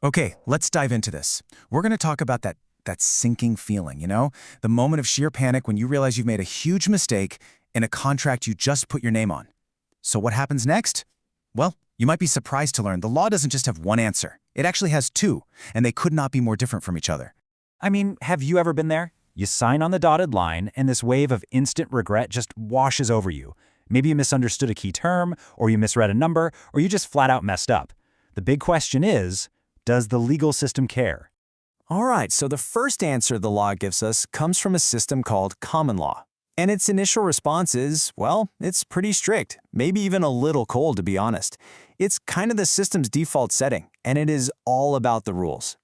Okay, let's dive into this. We're going to talk about that sinking feeling, The moment of sheer panic when you realize you've made a huge mistake in a contract you just put your name on. So what happens next? Well, you might be surprised to learn the law doesn't just have one answer. It actually has two, and they could not be more different from each other. I mean, have you ever been there? You sign on the dotted line, and this wave of instant regret just washes over you. Maybe you misunderstood a key term, or you misread a number, or you just flat out messed up. The big question is, does the legal system care? All right, so the first answer the law gives us comes from a system called common law. And its initial response is, well, it's pretty strict, maybe even a little cold, to be honest. It's kind of the system's default setting, and it is all about the rules.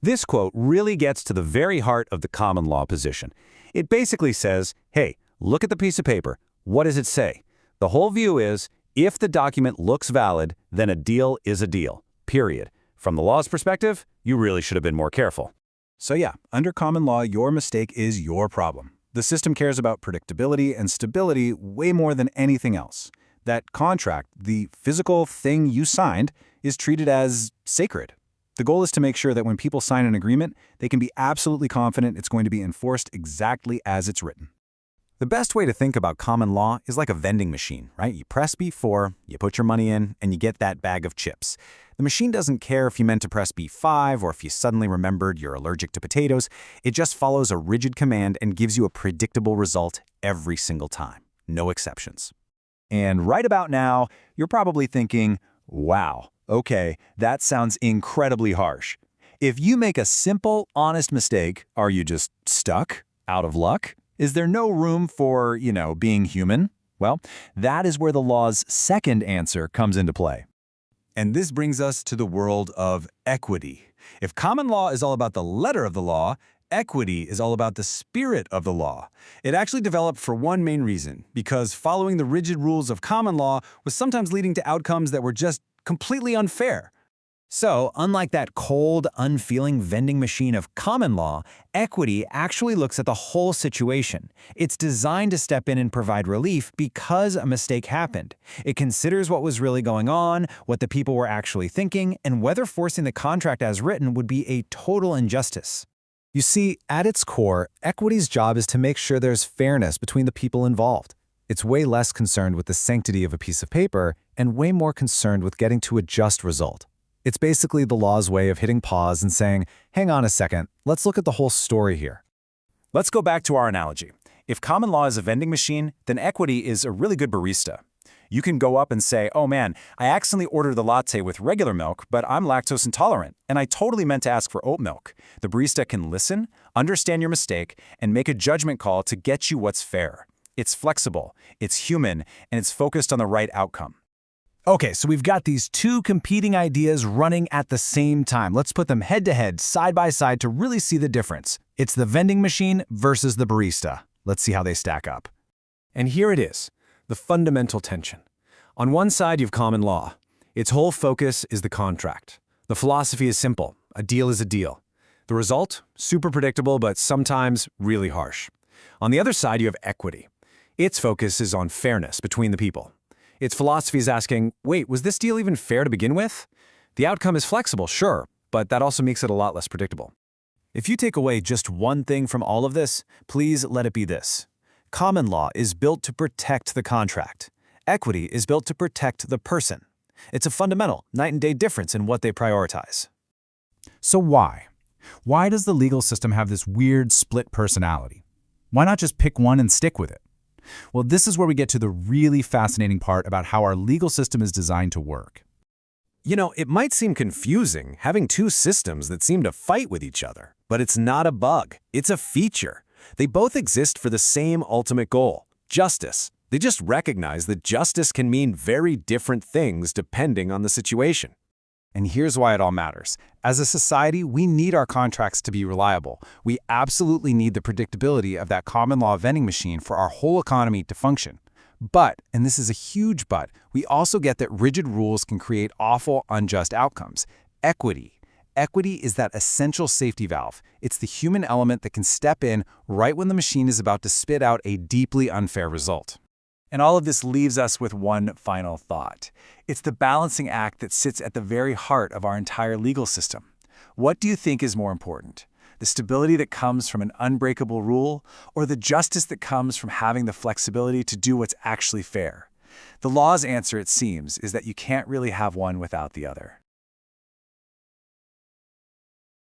This quote really gets to the very heart of the common law position. It basically says, hey, look at the piece of paper. What does it say? The whole view is, if the document looks valid, then a deal is a deal, period. From the law's perspective, you really should have been more careful. So yeah, under common law, your mistake is your problem. The system cares about predictability and stability way more than anything else. That contract, the physical thing you signed, is treated as sacred. The goal is to make sure that when people sign an agreement, they can be absolutely confident it's going to be enforced exactly as it's written. The best way to think about common law is like a vending machine, right? You press B4, you put your money in, and you get that bag of chips. The machine doesn't care if you meant to press B5 or if you suddenly remembered you're allergic to potatoes. It just follows a rigid command and gives you a predictable result every single time. No exceptions. And right about now, you're probably thinking, wow, okay, that sounds incredibly harsh. If you make a simple, honest mistake, are you just stuck? Out of luck? Is there no room for, being human? Well, that is where the law's second answer comes into play. And this brings us to the world of equity. If common law is all about the letter of the law, equity is all about the spirit of the law. It actually developed for one main reason, because following the rigid rules of common law was sometimes leading to outcomes that were just completely unfair. So, unlike that cold, unfeeling vending machine of common law, equity actually looks at the whole situation. It's designed to step in and provide relief because a mistake happened. It considers what was really going on, what the people were actually thinking, and whether forcing the contract as written would be a total injustice. You see, at its core, equity's job is to make sure there's fairness between the people involved. It's way less concerned with the sanctity of a piece of paper and way more concerned with getting to a just result. It's basically the law's way of hitting pause and saying, hang on a second, let's look at the whole story here. Let's go back to our analogy. If common law is a vending machine, then equity is a really good barista. You can go up and say, oh man, I accidentally ordered the latte with regular milk, but I'm lactose intolerant, and I totally meant to ask for oat milk. The barista can listen, understand your mistake, and make a judgment call to get you what's fair. It's flexible, it's human, and it's focused on the right outcome. Okay, so we've got these two competing ideas running at the same time. Let's put them head-to-head, side-by-side to really see the difference. It's the vending machine versus the barista. Let's see how they stack up. And here it is, the fundamental tension. On one side, you have common law. Its whole focus is the contract. The philosophy is simple. A deal is a deal. The result? Super predictable, but sometimes really harsh. On the other side, you have equity. Its focus is on fairness between the people. Its philosophy is asking, wait, was this deal even fair to begin with? The outcome is flexible, sure, but that also makes it a lot less predictable. If you take away just one thing from all of this, please let it be this. Common law is built to protect the contract. Equity is built to protect the person. It's a fundamental, night-and-day difference in what they prioritize. So why? Why does the legal system have this weird split personality? Why not just pick one and stick with it? Well, this is where we get to the really fascinating part about how our legal system is designed to work. It might seem confusing having two systems that seem to fight with each other, but it's not a bug. It's a feature. They both exist for the same ultimate goal, justice. They just recognize that justice can mean very different things depending on the situation. And here's why it all matters. As a society, we need our contracts to be reliable. We absolutely need the predictability of that common law vending machine for our whole economy to function. But, and this is a huge but, we also get that rigid rules can create awful, unjust outcomes. Equity. Equity is that essential safety valve. It's the human element that can step in right when the machine is about to spit out a deeply unfair result. And all of this leaves us with one final thought. It's the balancing act that sits at the very heart of our entire legal system. What do you think is more important? The stability that comes from an unbreakable rule, or the justice that comes from having the flexibility to do what's actually fair? The law's answer, it seems, is that you can't really have one without the other.